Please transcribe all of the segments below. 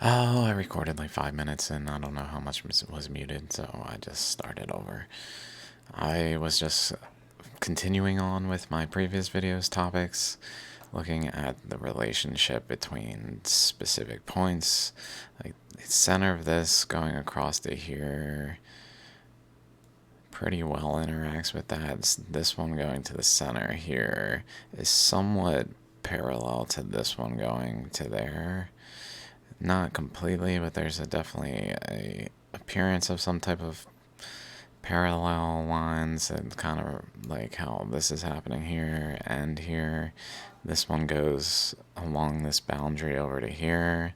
Oh, I recorded like 5 minutes and I don't know how much was muted, so I just started over. I was just continuing on with my previous videos topics, looking at the relationship between specific points. Like the center of this going across to here pretty well interacts with that. This one going to the center here is somewhat parallel to this one going to there. Not completely, but there's definitely a appearance of some type of parallel lines, and kind of like how this is happening here and here. This one goes along this boundary over to here.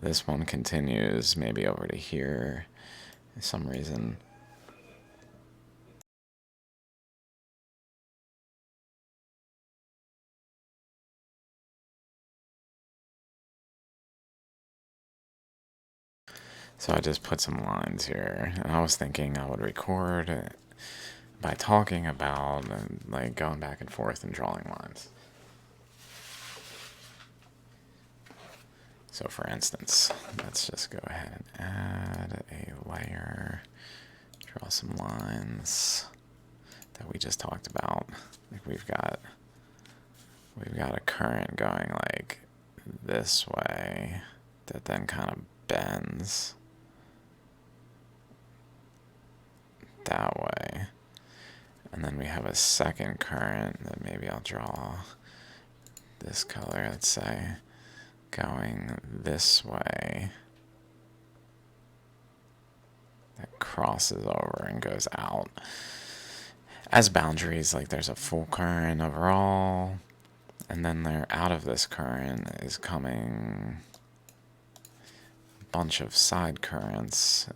This one continues maybe over to here for some reason. So I just put some lines here, and I was thinking I would record by talking about like going back and forth and drawing lines. So for instance, let's just go ahead and add a layer, draw some lines that we just talked about. Like we've got a current going like this way that then kind of bends that way. And then we have a second current that maybe I'll draw this color, let's say, going this way, that crosses over and goes out. As boundaries, like there's a full current overall, and then there out of this current is coming a bunch of side currents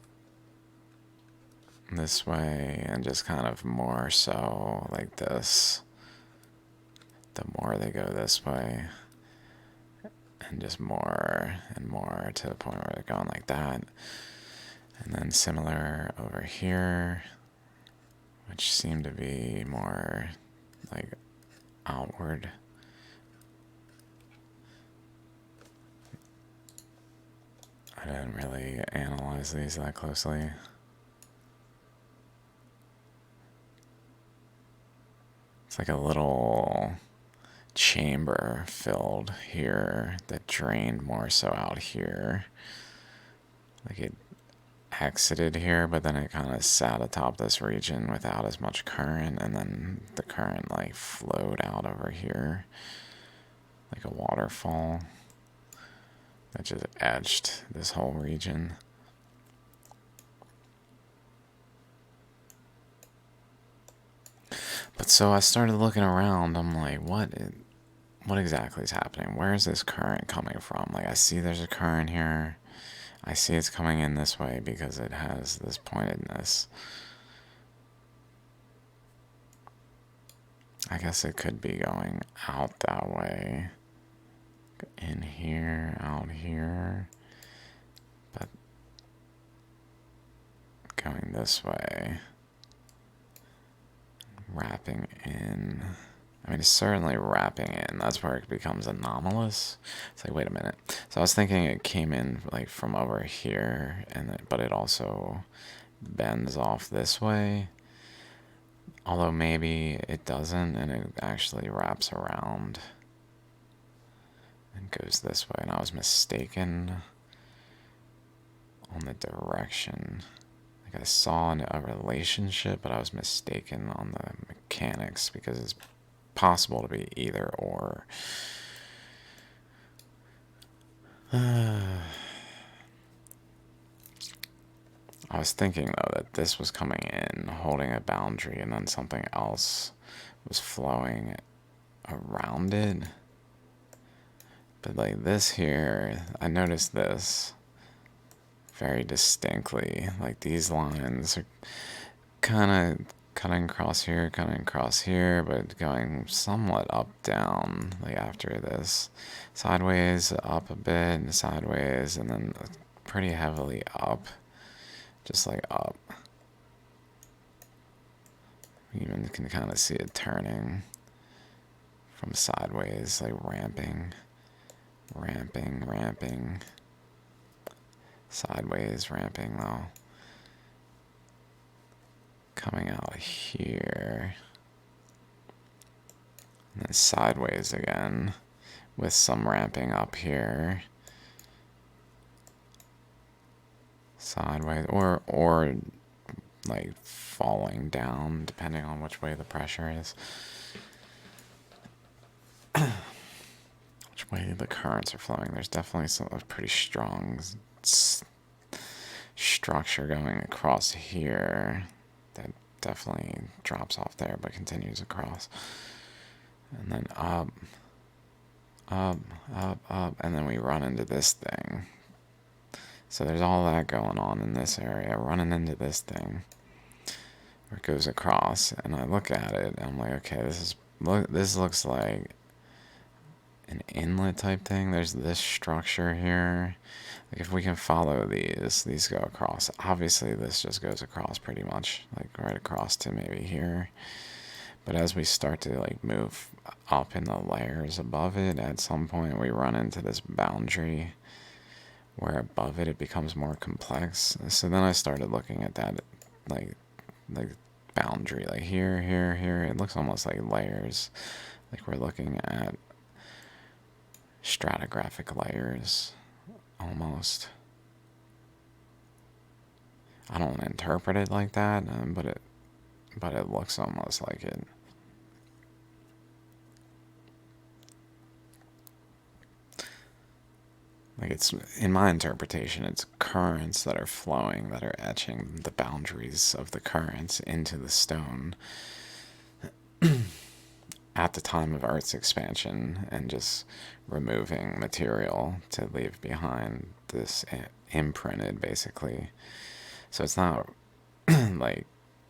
this way, and just kind of more so like this. The more they go this way, and just more and more to the point where they're going like that. And then similar over here, which seem to be more like outward. I didn't really analyze these that closely. It's like a little chamber filled here that drained more so out here. Like it exited here, but then it kind of sat atop this region without as much current, and then the current like flowed out over here like a waterfall that just etched this whole region. But so I started looking around. I'm like, what exactly is happening? Where is this current coming from? Like I see there's a current here. I see it's coming in this way because it has this pointedness. I guess it could be going out that way. In here, out here. But going this way. Wrapping in. I mean, it's certainly wrapping in. That's where it becomes anomalous. It's like, wait a minute. So I was thinking it came in like from over here, but it also bends off this way. Although maybe it doesn't, and it actually wraps around and goes this way. And I was mistaken on the direction. Like I saw a relationship, but I was mistaken on the mechanics because it's possible to be either or. I was thinking though that this was coming in, holding a boundary, and then something else was flowing around it. But like this here, I noticed this very distinctly. Like these lines are kind of cutting across here, but going somewhat up down, like after this. Sideways, up a bit, and sideways, and then pretty heavily up. Just like up. You even can kind of see it turning from sideways, like ramping, ramping, ramping. Sideways ramping though. Coming out here. And then sideways again with some ramping up here. Sideways or like falling down depending on which way the pressure is. Which way the currents are flowing. There's definitely a pretty strong structure going across here that definitely drops off there but continues across. And then up, up, up, up, and then we run into this thing. So there's all that going on in this area, running into this thing where it goes across, and I look at it and I'm like, okay, this looks like an inlet type thing. There's this structure here. Like if we can follow these go across. Obviously this just goes across pretty much, like right across to maybe here. But as we start to like move up in the layers above it, at some point we run into this boundary where above it becomes more complex. So then I started looking at that like boundary, like here, here, here. It looks almost like layers. Like we're looking at stratigraphic layers almost. I don't interpret it like that, but it looks almost like it. Like it's, in my interpretation, it's currents that are flowing, that are etching the boundaries of the currents into the stone at the time of Earth's expansion and just removing material to leave behind this imprinted, basically. So it's not like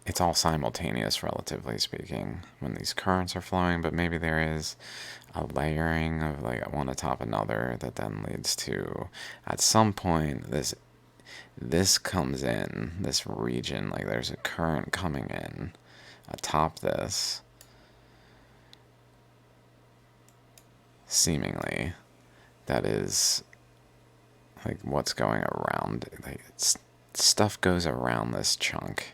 it's all simultaneous, relatively speaking, when these currents are flowing, but maybe there is a layering of like one atop another that then leads to, at some point, this comes in, this region, like there's a current coming in atop this, seemingly, that is like what's going around, like stuff goes around this chunk,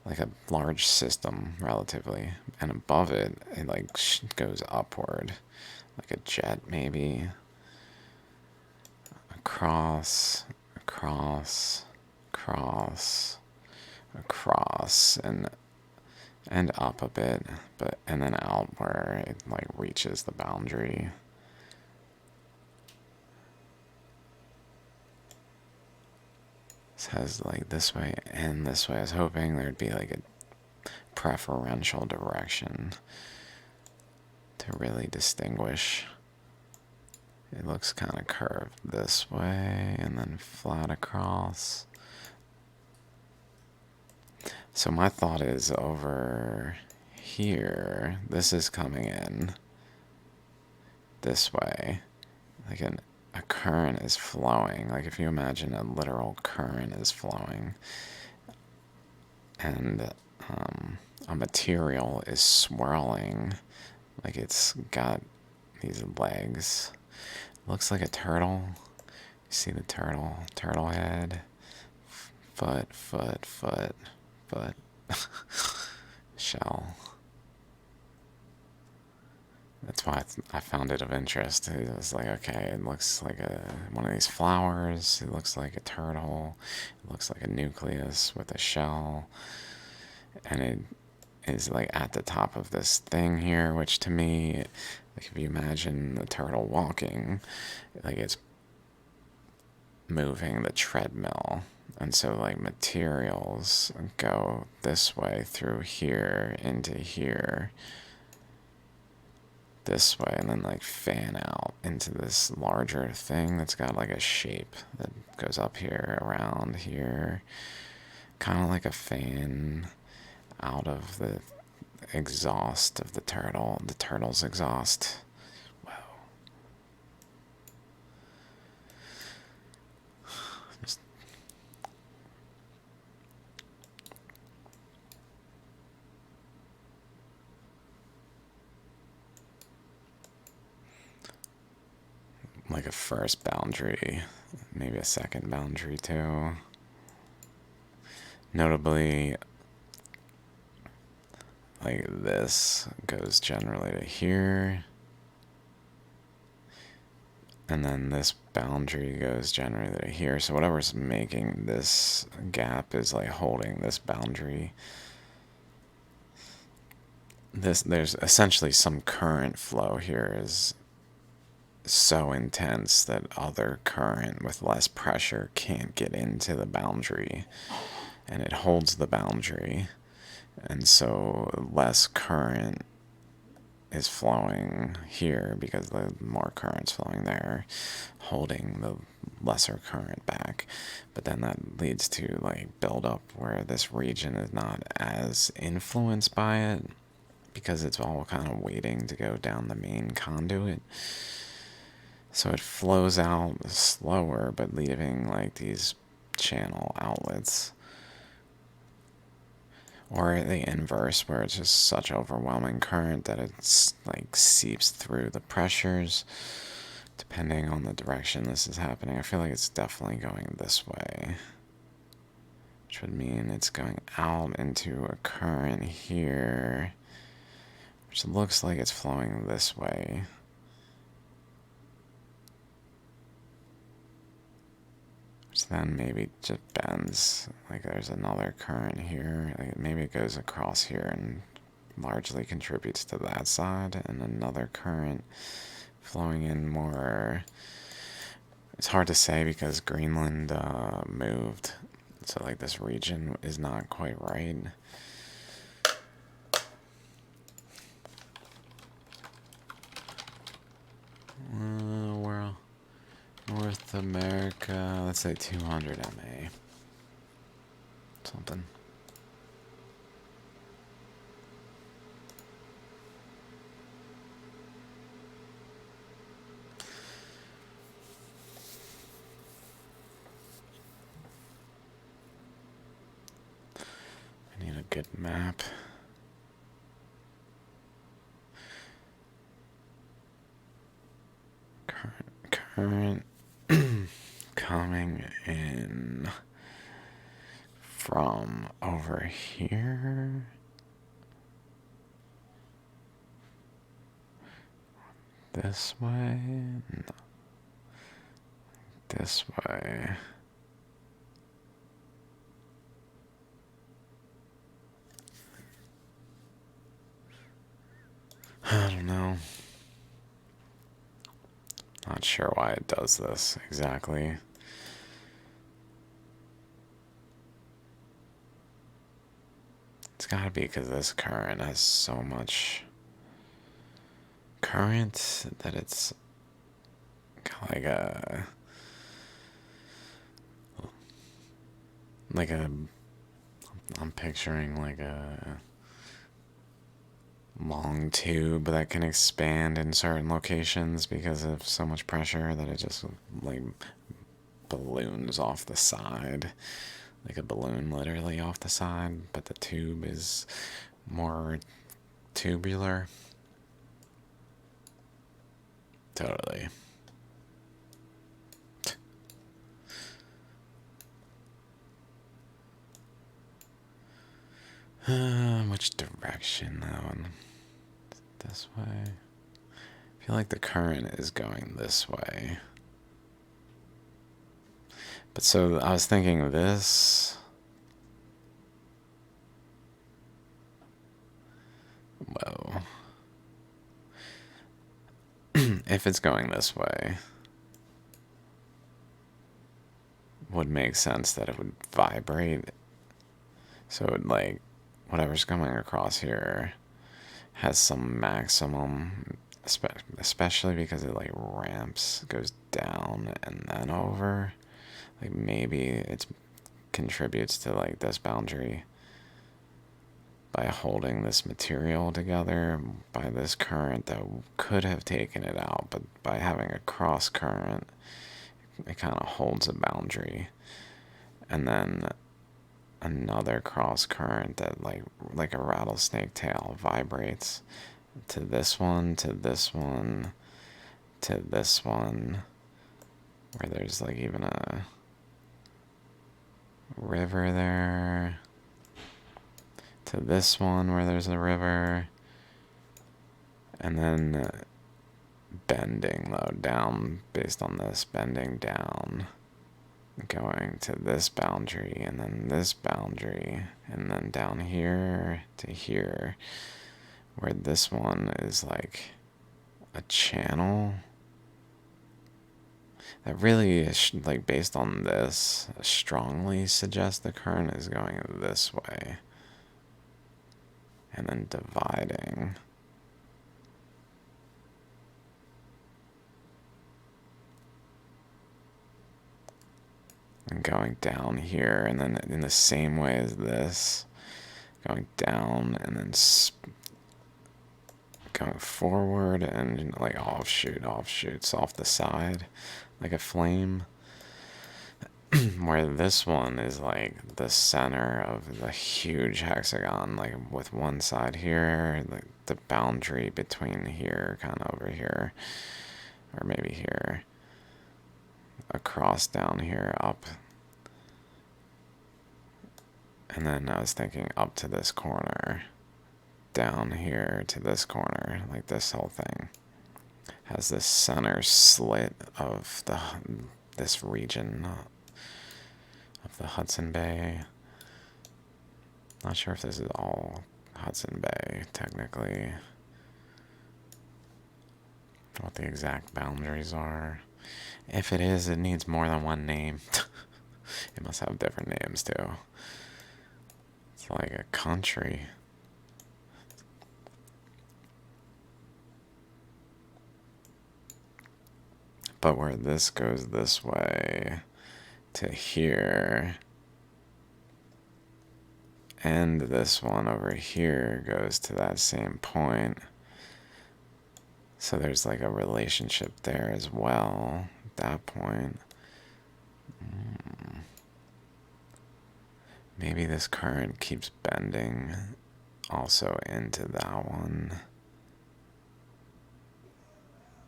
like a large system relatively, and above it like goes upward like a jet, maybe across, across, across, across, and up a bit, but and then out where it like reaches the boundary. Says like this way and this way. I was hoping there'd be like a preferential direction to really distinguish. It looks kind of curved this way and then flat across. So my thought is over here, this is coming in this way, like a current is flowing. Like if you imagine a literal current is flowing, and a material is swirling, like it's got these legs. Looks like a turtle. You see the turtle head, foot, shell. That's why I found it of interest. It was like, okay, it looks like one of these flowers. It looks like a turtle. It looks like a nucleus with a shell. And it is like at the top of this thing here, which to me, like if you imagine the turtle walking, like it's moving the treadmill. And so like materials go this way through here into here, this way, and then like fan out into this larger thing that's got like a shape that goes up here, around here, kind of like a fan out of the exhaust of the turtle's exhaust. Wow. Just like a first boundary maybe a second boundary too. Notably, like this goes generally to here. And then this boundary goes generally to here. So whatever's making this gap is like holding this boundary. There's essentially some current flow here is so intense that other current with less pressure can't get into the boundary, and it holds the boundary, and so less current is flowing here because the more current's flowing there, holding the lesser current back. But then that leads to like buildup where this region is not as influenced by it because it's all kind of waiting to go down the main conduit. So it flows out slower, but leaving like these channel outlets. Or the inverse, where it's just such overwhelming current that it's like seeps through the pressures, depending on the direction this is happening. I feel like it's definitely going this way, which would mean it's going out into a current here, which looks like it's flowing this way. Which then maybe just bends. Like there's another current here. Like maybe it goes across here and largely contributes to that side, and another current flowing in more. It's hard to say because Greenland moved, so like this region is not quite right. Well, North America, let's say 200 MA. Something. I need a good map. Current coming in from over here. This way. No. This way. I don't know. Not sure why it does this exactly. It's gotta be because this current has so much current that it's like a I'm picturing like a long tube that can expand in certain locations because of so much pressure that it just like balloons off the side, like a balloon literally off the side, but the tube is more tubular. Totally. Which direction though? This way? I feel like the current is going this way. But so I was thinking of this. Whoa. If it's going this way, would make sense that it would vibrate. So it would like, whatever's coming across here has some maximum, especially because it like ramps, goes down and then over. Like maybe it contributes to like this boundary by holding this material together by this current that could have taken it out, but by having a cross current, it kind of holds a boundary. And then another cross current that like a rattlesnake tail vibrates to this one, to this one, to this one, where there's like even a river there, to this one where there's a river, and then bending though down based on this, bending down, going to this boundary and then this boundary, and then down here to here, where this one is like a channel that really is like based on this strongly suggests the current is going this way and then dividing. And going down here, and then in the same way as this, going down and then going forward and like offshoots off the side like a flame. Where this one is like the center of the huge hexagon, like with one side here, like the boundary between here, kind of over here, or maybe here, across down here, up. And then I was thinking up to this corner, down here to this corner, like this whole thing has this center slit of this region of the Hudson Bay. Not sure if this is all Hudson Bay, technically. What the exact boundaries are. If it is, it needs more than one name. It must have different names, too. It's like a country. But where this goes this way to here, and this one over here goes to that same point. So there's like a relationship there as well at that point. Maybe this current keeps bending also into that one.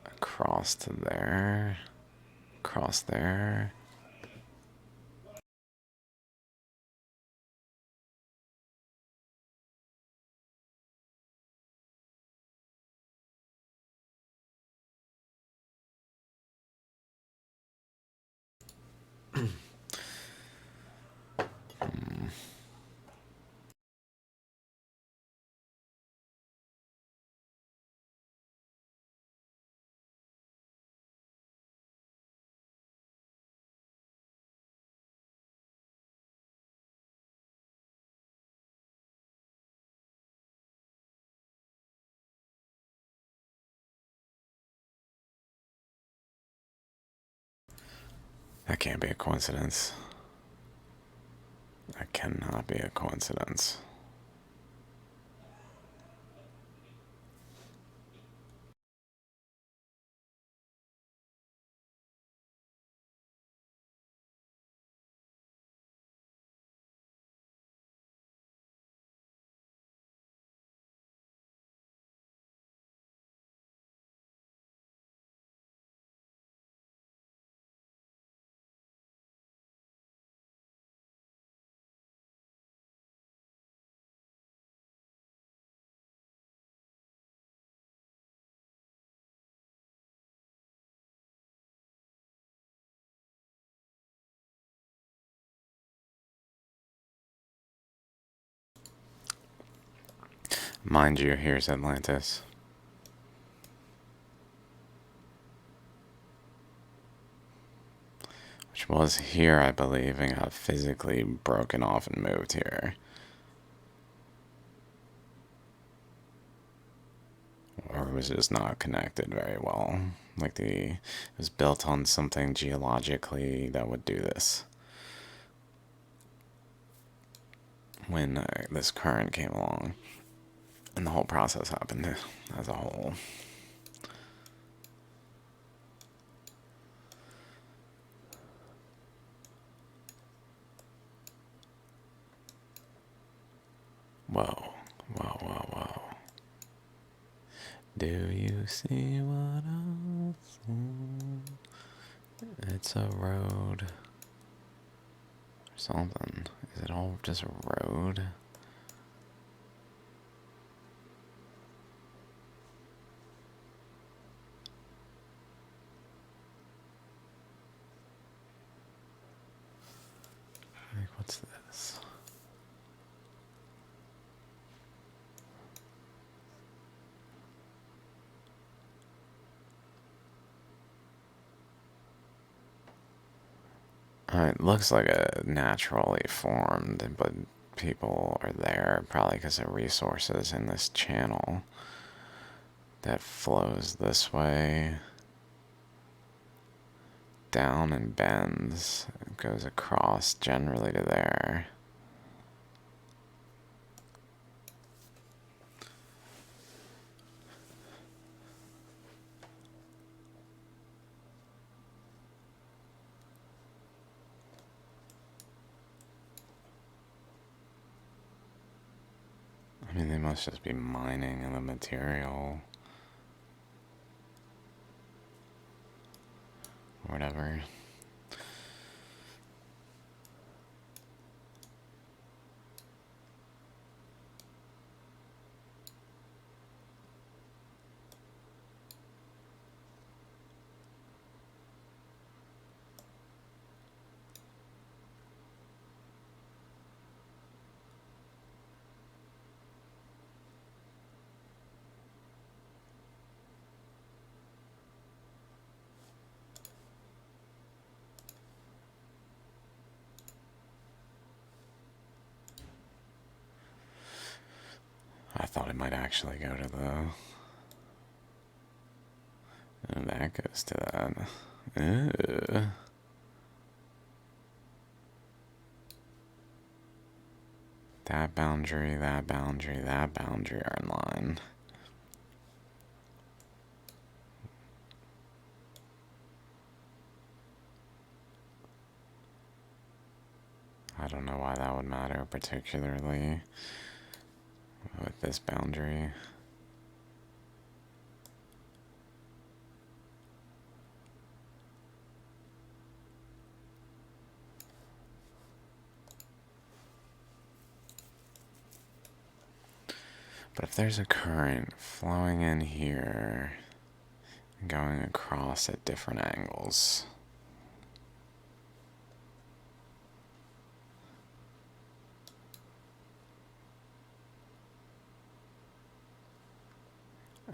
Across to there. Across there. That can't be a coincidence. That cannot be a coincidence. Mind you, here's Atlantis. Which was here, I believe, and got physically broken off and moved here. Or it was just not connected very well. Like it was built on something geologically that would do this. When this current came along. And the whole process happened as a whole. Whoa, whoa, whoa, whoa. Do you see what I see It's a road. Or something. Is it all just a road? Like, what's this? It looks like a naturally formed, but people are there probably because of resources in this channel that flows this way down and bends. It goes across generally to there. I mean, they must just be mining the material. Or whatever. I thought it might actually go to the... And that goes to that. Ew. That boundary, that boundary, that boundary are in line. I don't know why that would matter particularly with this boundary. But if there's a current flowing in here and going across at different angles,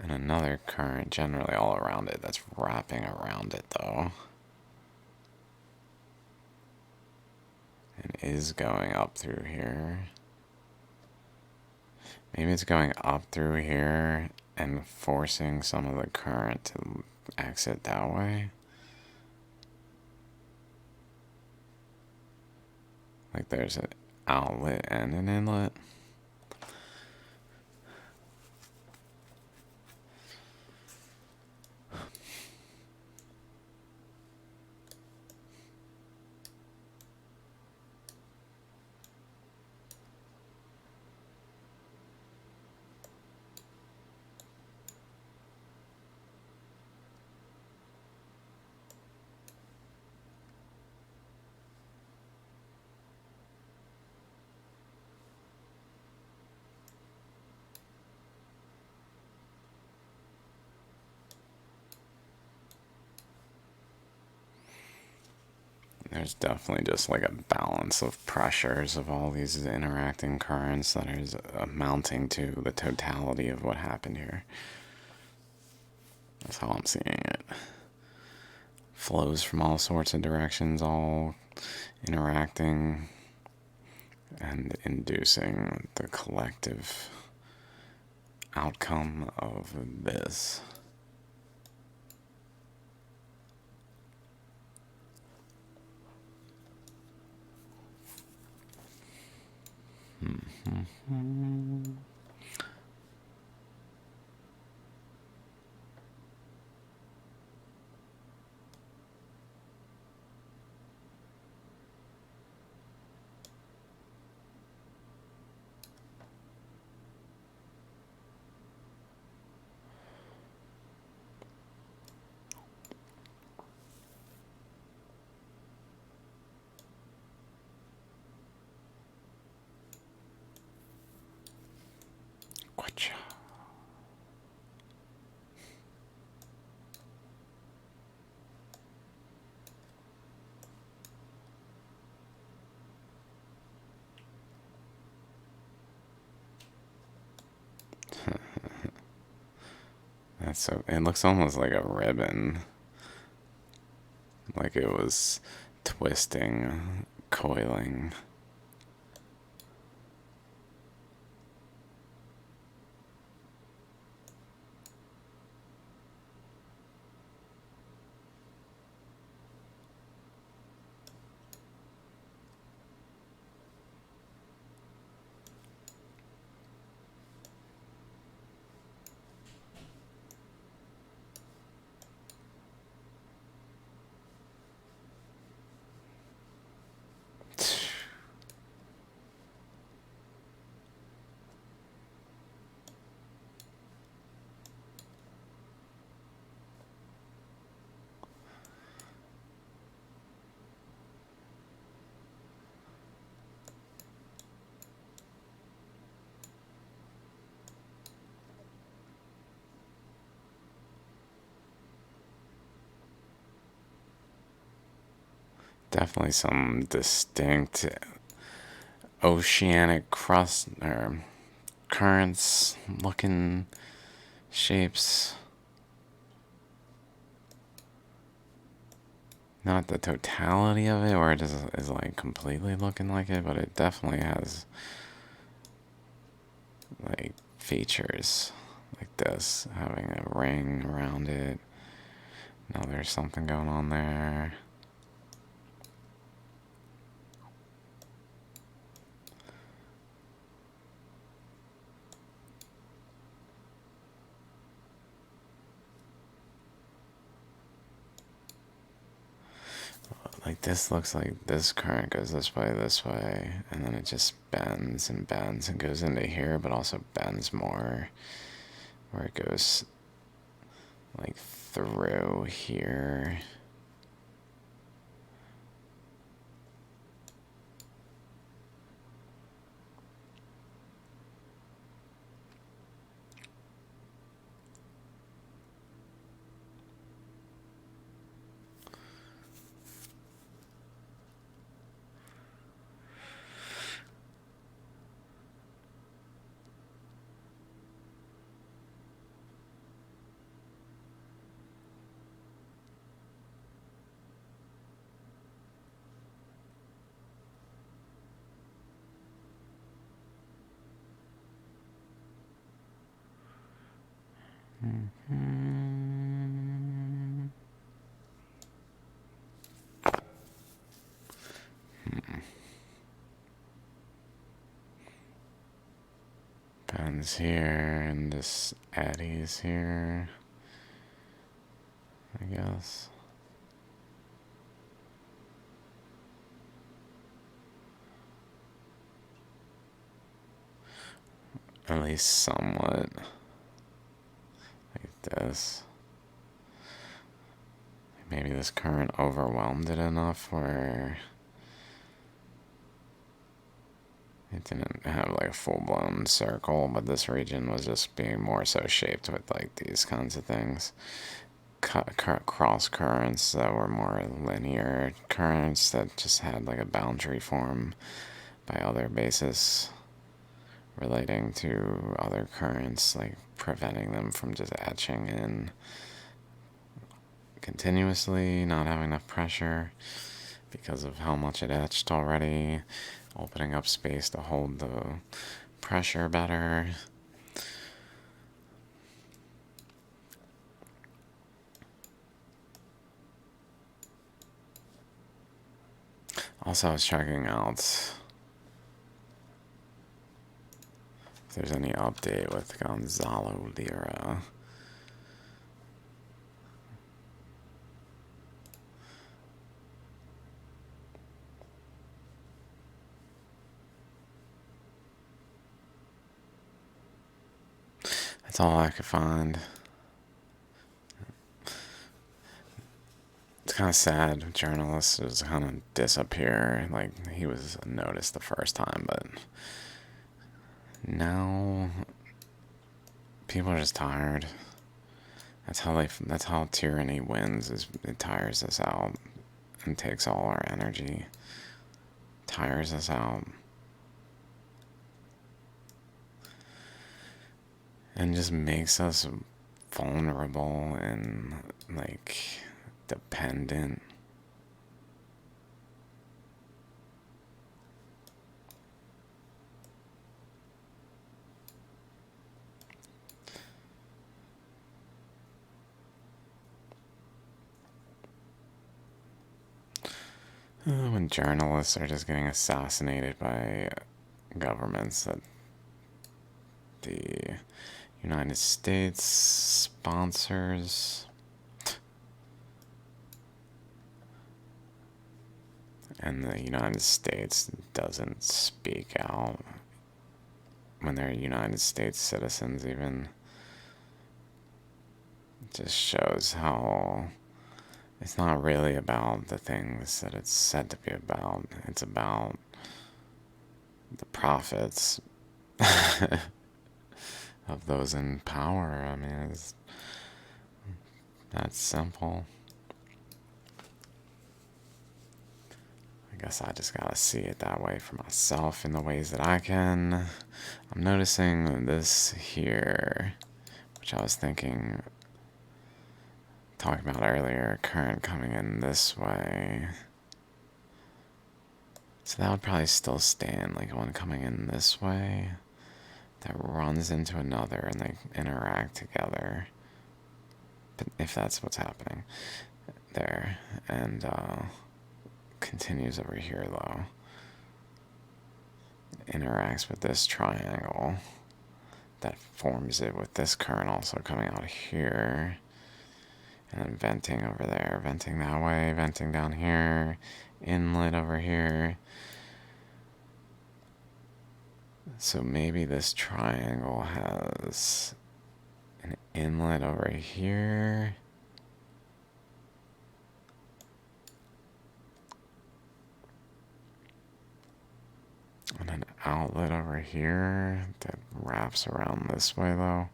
and another current generally all around it that's wrapping around it though, and is going up through here. Maybe it's going up through here and forcing some of the current to exit that way. Like there's an outlet and an inlet. There's definitely just like a balance of pressures of all these interacting currents that is amounting to the totality of what happened here. That's how I'm seeing it. Flows from all sorts of directions, all interacting and inducing the collective outcome of this. That's so. It looks almost like a ribbon. Like it was twisting, coiling. Definitely some distinct oceanic crust or currents looking shapes. Not the totality of it, or it is like completely looking like it, but it definitely has like features like this, having a ring around it. Now there's something going on there. Like this looks like this current goes this way, and then it just bends and bends and goes into here, but also bends more, where it goes like through here. Bends here, and this eddies here, I guess. At least somewhat. Like this. Maybe this current overwhelmed it enough where it didn't have like a full-blown circle, but this region was just being more so shaped with like these kinds of things. Cross currents that were more linear currents that just had like a boundary form by other bases relating to other currents, like preventing them from just etching in continuously, not having enough pressure because of how much it etched already, opening up space to hold the pressure better. Also, I was checking out if there's any update with Gonzalo Lira. That's all I could find. It's kind of sad. Journalists just kind of disappear. Like, he was noticed the first time, but now People are just tired. That's how tyranny wins, is it tires us out and takes all our energy. Tires us out. And just makes us vulnerable and like dependent. When journalists are just getting assassinated by governments that the United States sponsors, and the United States doesn't speak out when they're United States citizens, even, just shows how it's not really about the things that it's said to be about. It's about the profits of those in power. I mean, it's that simple. I guess I just gotta see it that way for myself in the ways that I can. I'm noticing this here, which I was talking about earlier, current coming in this way. So that would probably still stand, like one coming in this way that runs into another and they interact together. But if that's what's happening there, and continues over here though, interacts with this triangle that forms it with this current also coming out here. And then venting over there, venting that way, venting down here, inlet over here. So maybe this triangle has an inlet over here. And an outlet over here that wraps around this way though.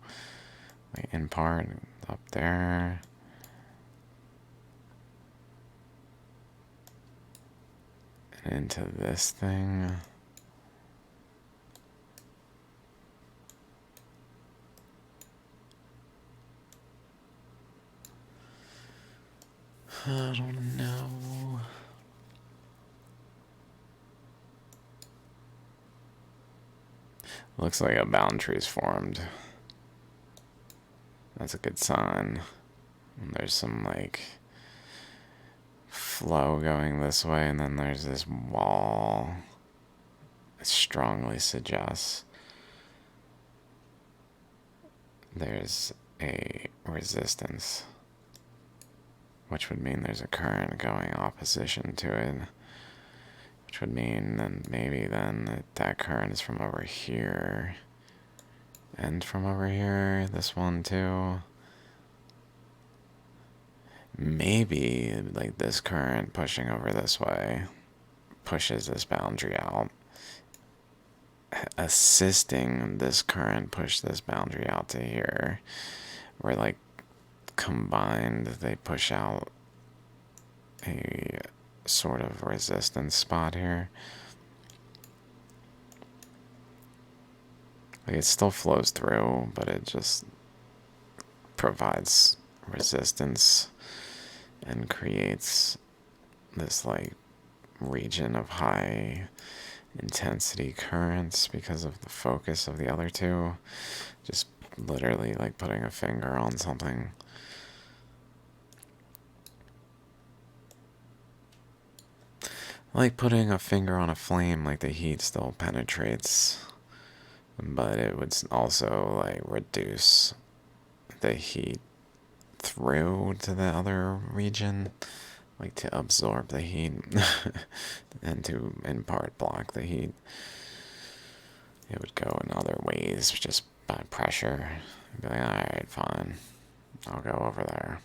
Like in part, up there. Into this thing. I don't know. Looks like a boundary's formed. That's a good sign. And there's some like flow going this way, and then there's this wall. It strongly suggests there's a resistance, which would mean there's a current going opposition to it, which would mean then maybe then that current is from over here and from over here, this one too. Maybe like this current pushing over this way pushes this boundary out, assisting this current push this boundary out to here, where like combined they push out a sort of resistance spot here. Like it still flows through, but it just provides resistance and creates this like region of high intensity currents because of the focus of the other two. Just literally like putting a finger on something. Like putting a finger on a flame, like the heat still penetrates, but it would also like reduce the heat through to the other region, like to absorb the heat and to in part block the heat. It would go in other ways just by pressure. I'd be like, alright, fine, I'll go over there.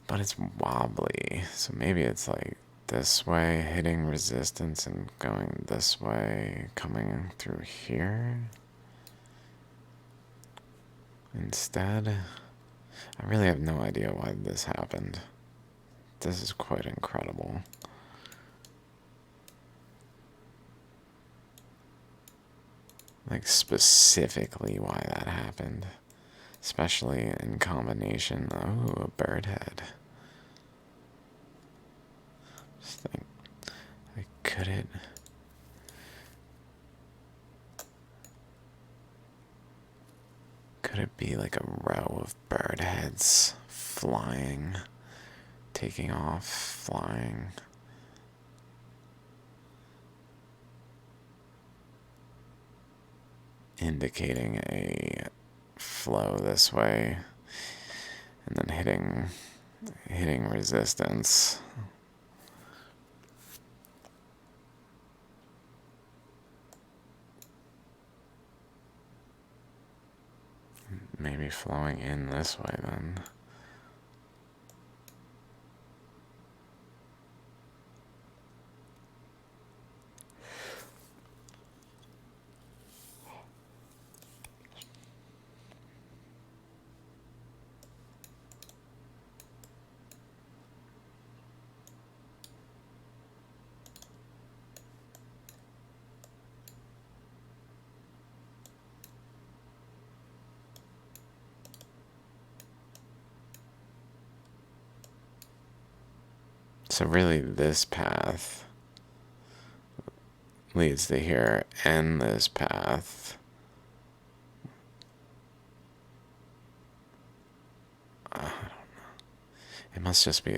But But it's wobbly, so maybe it's like this way, hitting resistance and going this way, coming through here instead. I really have no idea why this happened. This is quite incredible. Like specifically why that happened. Especially in combination. Oh, a bird head. Just think, like, could it? Could it be like a row of bird heads flying, taking off, flying? Indicating a flow this way, and then hitting resistance. Maybe flowing in this way then. So really this path leads to here, and this path I don't know. It must just be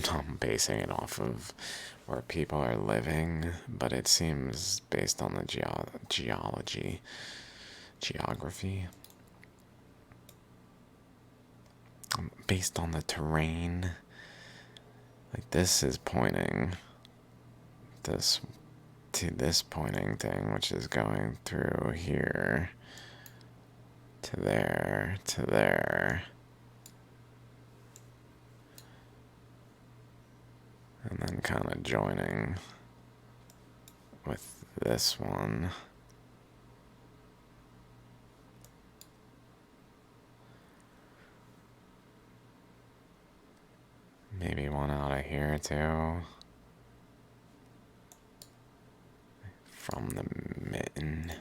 I'm basing it off of where people are living, but it seems based on the geography. Based on the terrain. Like this is pointing this to this pointing thing, which is going through here to there to there. And then kind of joining with this one. Maybe one out of here too. From the mitten.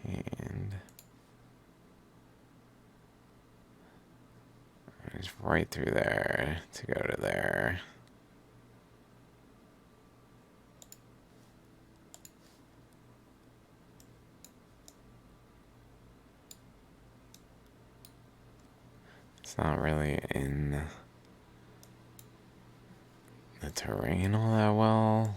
And it's right through there to go to there. It's not really in the terrain all that well.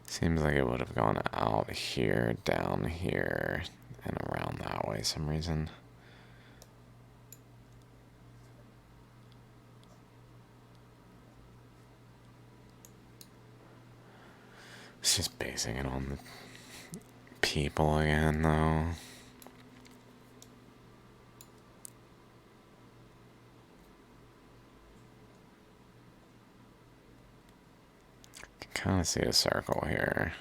Seems like it would have gone out here, down here, and around that way some reason. It's just basing it on the people again, though. Kind of see a circle here.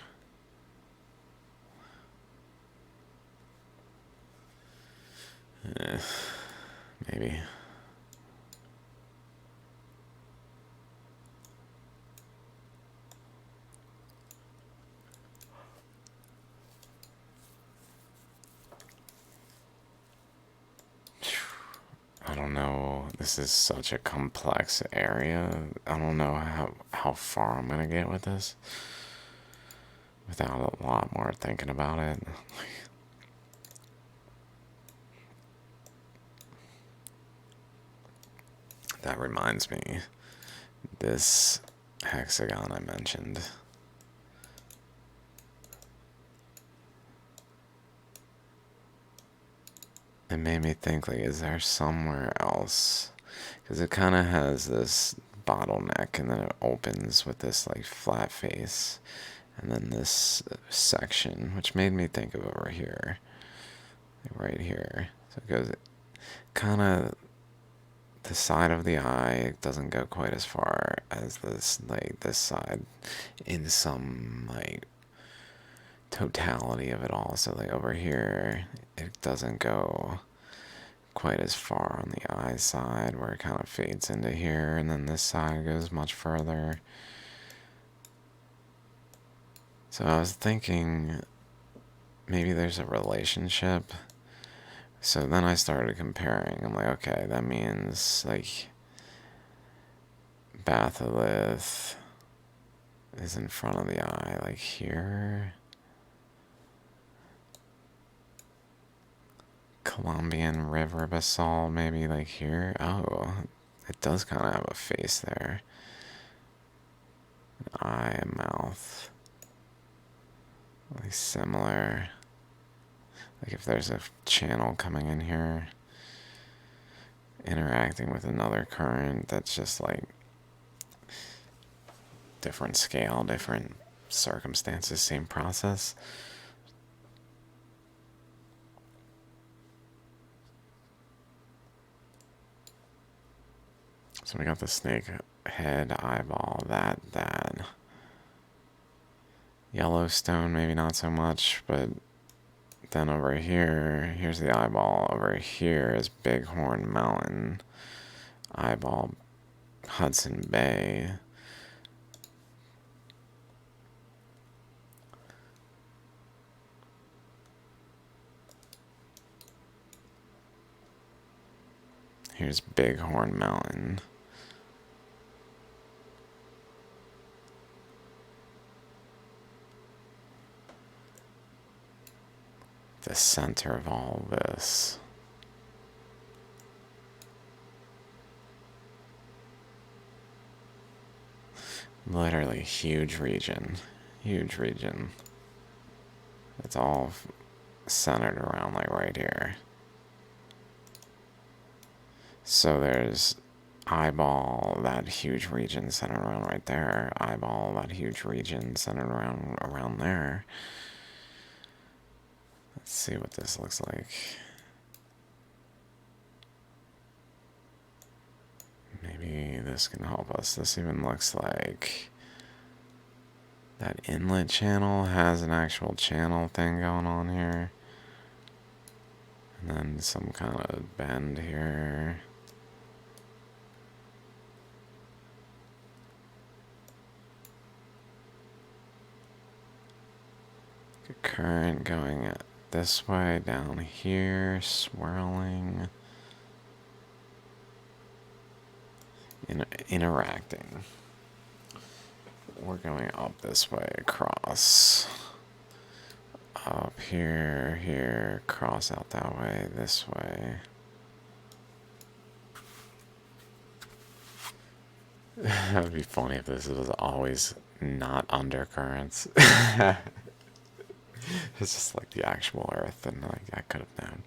Maybe. I don't know. This is such a complex area. I don't know how far I'm gonna get with this without a lot more thinking about it. That reminds me, this hexagon I mentioned. It made me think, like, is there somewhere else? Because it kind of has this bottleneck and then it opens with this, like, flat face. And then this section, which made me think of over here, right here. So it goes kind of the side of the eye. It doesn't go quite as far as this, like this side, in some like totality of it all. So like over here, it doesn't go quite as far on the eye side, where it kind of fades into here, and then this side goes much further. So I was thinking maybe there's a relationship. So then I started comparing. I'm like, okay, that means like batholith is in front of the eye, like here. Colombian River basalt, maybe like here. Oh, it does kind of have a face there. An eye and mouth. Like similar. Like if there's a channel coming in here, interacting with another current that's just like different scale, different circumstances, same process. So we got the snake head, eyeball, that. Yellowstone, maybe not so much, but then over here, here's the eyeball. Over here is Bighorn Mountain, eyeball, Hudson Bay. Here's Bighorn Mountain. The center of all this. Literally huge region. Huge region. It's all centered around like right here. So there's eyeball, that huge region centered around right there. Eyeball, that huge region centered around there. Let's see what this looks like. Maybe this can help us. This even looks like that inlet channel has an actual channel thing going on here. And then some kind of bend here. A current going this way, down here, swirling. Interacting. We're going up this way, across. Up here, cross out that way, this way. That would be funny if this was always not undercurrents. It's just like the actual Earth, and like I could have known.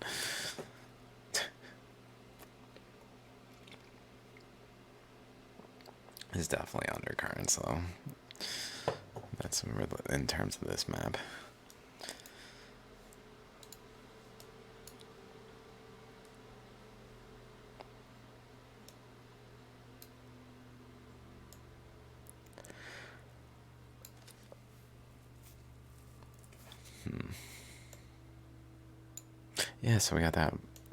It's definitely undercurrents, though. That's in terms of this map. Yeah, so we got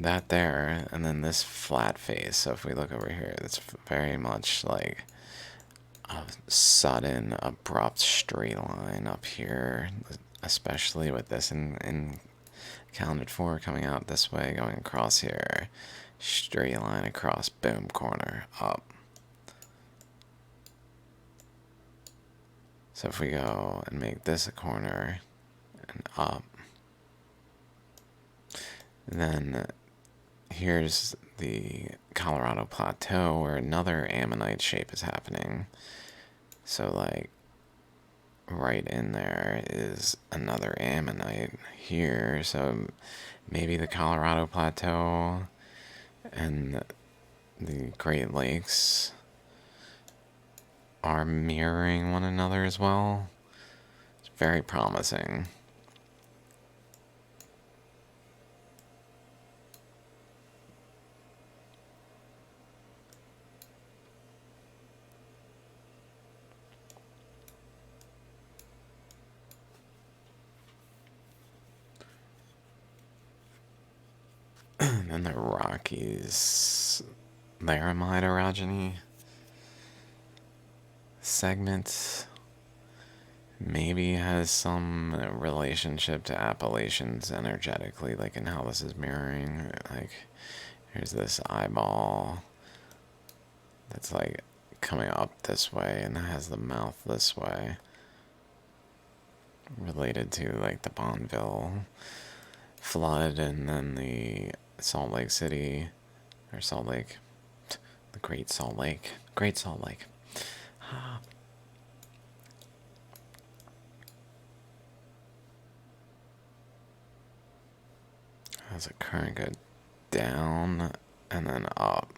that there, and then this flat face. So if we look over here, it's very much like a sudden, abrupt straight line up here, especially with this in accounted for, coming out this way, going across here, straight line across, boom, corner, up. So if we go and make this a corner and up, then here's the Colorado Plateau where another ammonite shape is happening. So like right in there is another ammonite here. So maybe the Colorado Plateau and the Great Lakes are mirroring one another as well. It's very promising. And then the Rockies Laramide orogeny segment maybe has some relationship to Appalachians energetically, like in how this is mirroring. Like, here's this eyeball that's like coming up this way and has the mouth this way, related to like the Bonneville flood, and then the Salt Lake City, or Salt Lake, the Great Salt Lake. Great Salt Lake. How's a current go down and then up?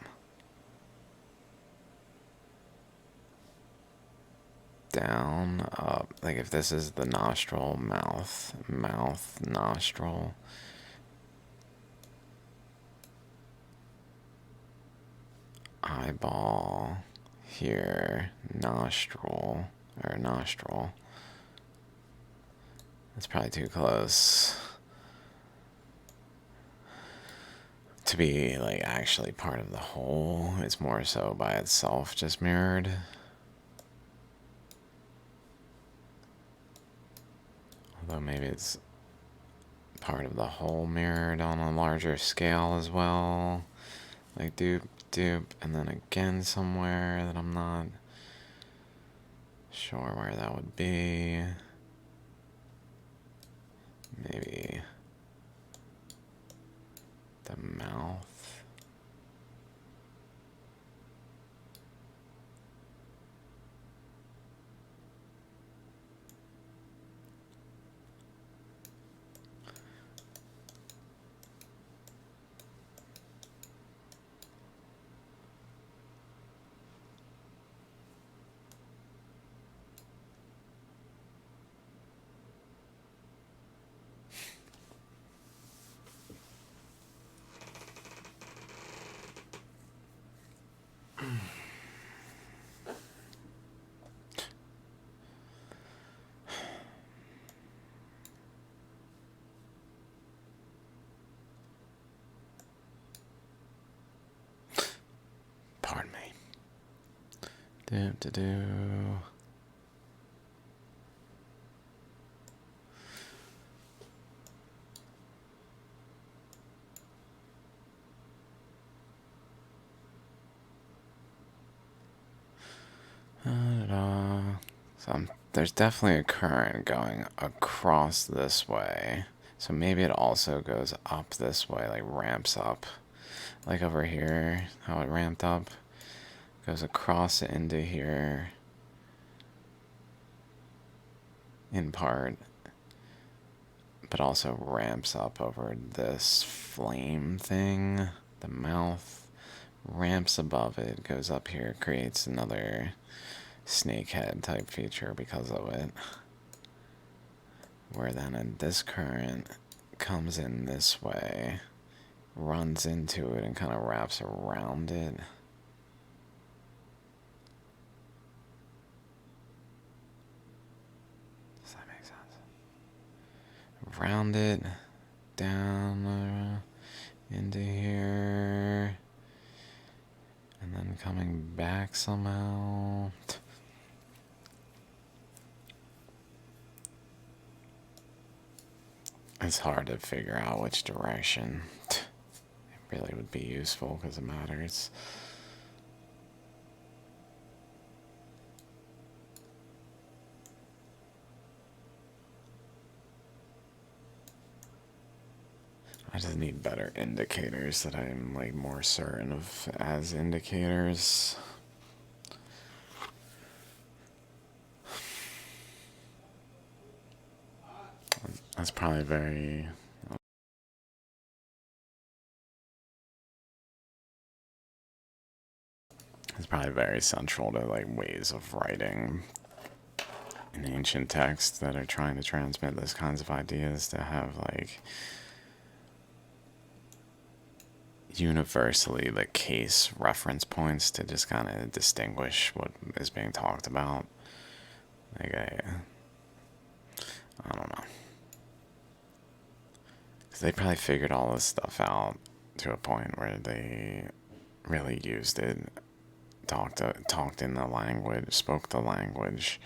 Down, up. Like if this is the nostril, mouth, mouth, nostril. Eyeball, here, nostril, or nostril. That's probably too close to be like actually part of the whole. It's more so by itself, just mirrored. Although maybe it's part of the whole mirrored on a larger scale as well. Like dupe, dupe, and then again somewhere that I'm not sure where that would be. Maybe the mouth. Pardon me. Do. So there's definitely a current going across this way. So maybe it also goes up this way, like ramps up. Like over here, how it ramped up. Goes across into here. In part. But also ramps up over this flame thing. The mouth ramps above it, goes up here, creates another snakehead type feature because of it. Where then this current comes in this way, runs into it, and kind of wraps around it. Does that make sense? Around it, down into here, and then coming back somehow. It's hard to figure out which direction it really would be useful because it matters. I just need better indicators that I'm like more certain of as indicators. That's probably very central to like ways of writing in ancient texts that are trying to transmit those kinds of ideas to have like universally the case reference points to just kind of distinguish what is being talked about. Like I don't know, because they probably figured all this stuff out to a point where they really used it, talked in the language, spoke the language,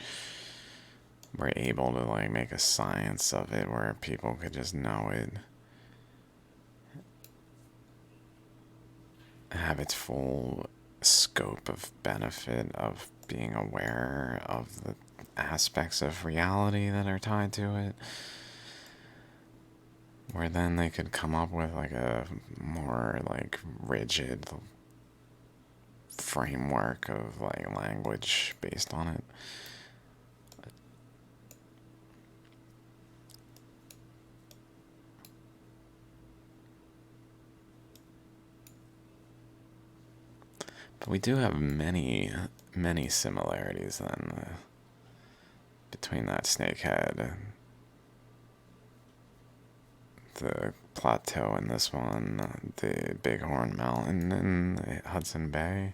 were able to like make a science of it where people could just know it, have its full scope of benefit of being aware of the aspects of reality that are tied to it, where then they could come up with like a more like rigid framework of like language based on it. But we do have many similarities then between that snakehead, the plateau in this one, the Bighorn Mountain in Hudson Bay.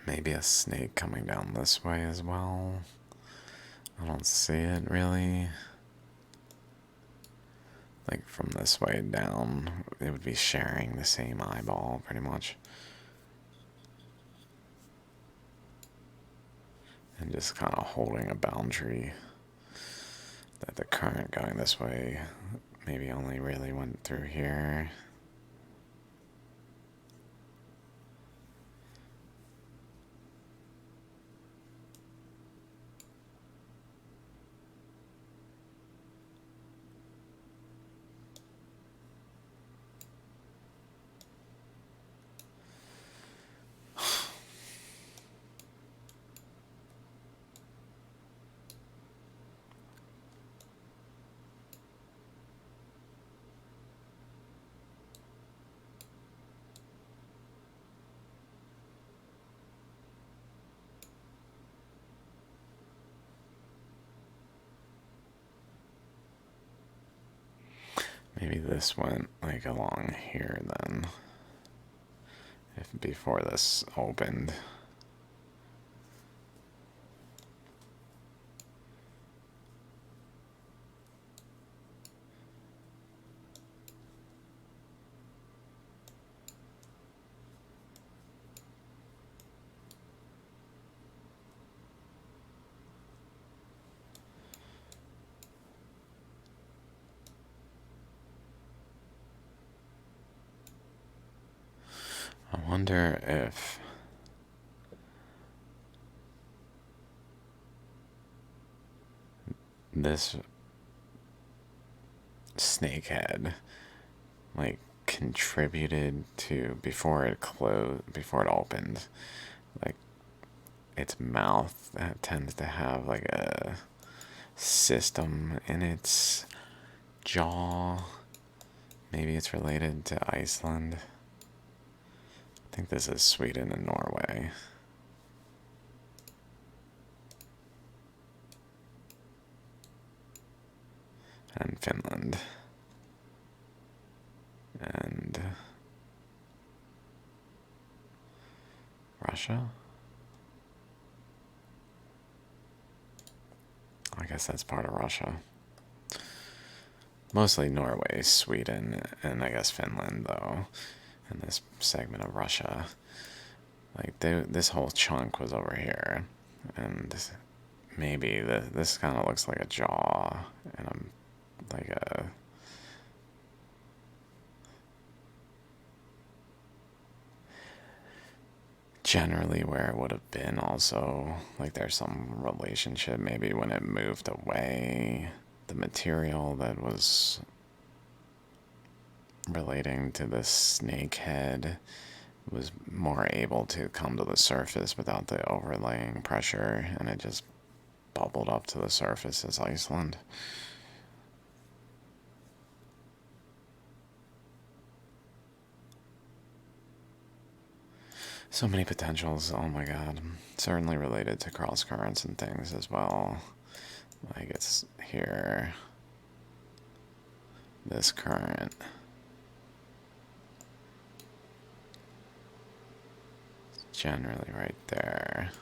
Maybe a snake coming down this way as well. I don't see it really. Like from this way down, it would be sharing the same eyeball pretty much. And just kind of holding a boundary that the current going this way maybe only really went through here. Maybe this went like along here then, if before this opened. I wonder if this snakehead like contributed to before it closed, before it opened, like its mouth that tends to have like a system in its jaw. Maybe it's related to Iceland. I think this is Sweden and Norway. And Finland. And Russia? I guess that's part of Russia. Mostly Norway, Sweden, and I guess Finland, though, in this segment of Russia. Like, this whole chunk was over here. And maybe this kind of looks like a jaw, and I'm like a... generally where it would have been also, like there's some relationship maybe when it moved away, the material that was relating to the snake head was more able to come to the surface without the overlaying pressure, and it just bubbled up to the surface as Iceland. So many potentials, oh my god. Certainly related to cross currents and things as well. Like it's here. This current. It's generally right there.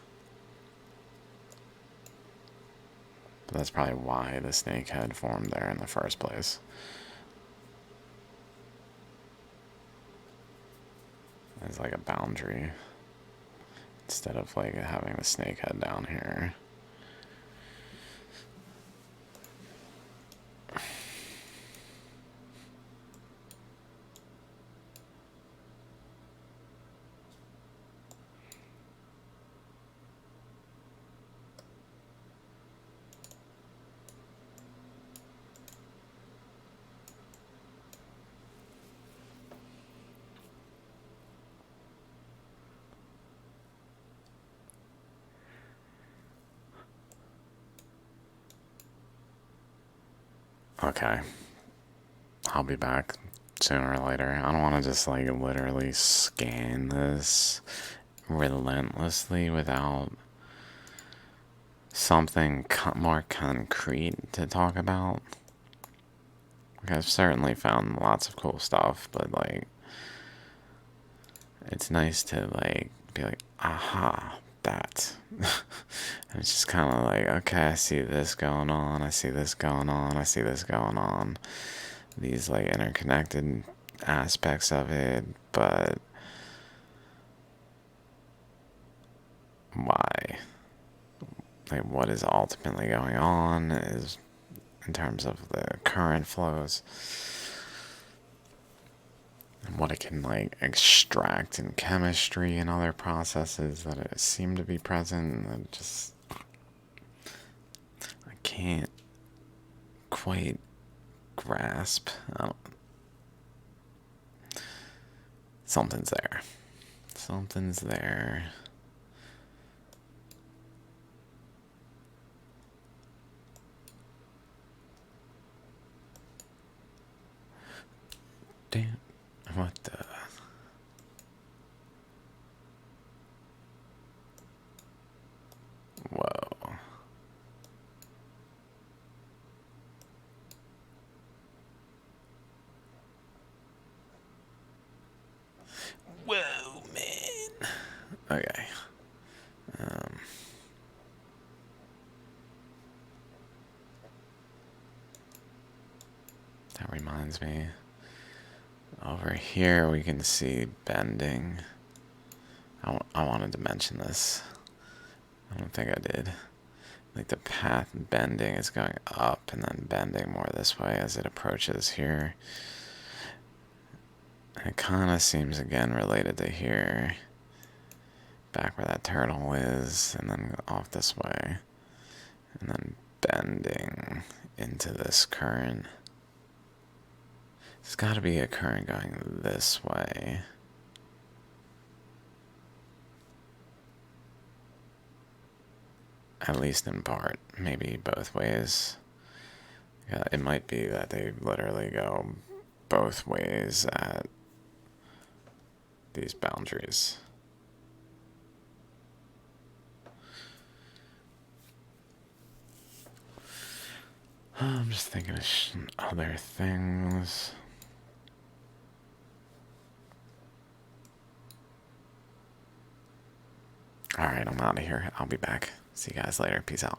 But that's probably why the snakehead formed there in the first place. It's like a boundary. Instead of like having the snakehead down here. Okay. I'll be back sooner or later. I don't want to just like literally scan this relentlessly without something more concrete to talk about. Like, I've certainly found lots of cool stuff, but like it's nice to like be like, aha, that. And it's just kind of like, okay, I see this going on, I see this going on, I see this going on. These like interconnected aspects of it, but why? Like, what is ultimately going on is in terms of the current flows and what it can like extract in chemistry and other processes that seem to be present. And just I can't quite grasp. Something's there. Something's there. Damn. What the? Whoa. Whoa, man. Okay. That reminds me. Over here we can see bending. I wanted to mention this. I don't think I did. Like the path bending is going up and then bending more this way as it approaches here. And it kind of seems again related to here. Back where that turtle is, and then off this way. And then bending into this current. There's got to be a current going this way. At least in part, maybe both ways. Yeah, it might be that they literally go both ways at these boundaries. I'm just thinking of other things. Alright, I'm out of here. I'll be back. See you guys later. Peace out.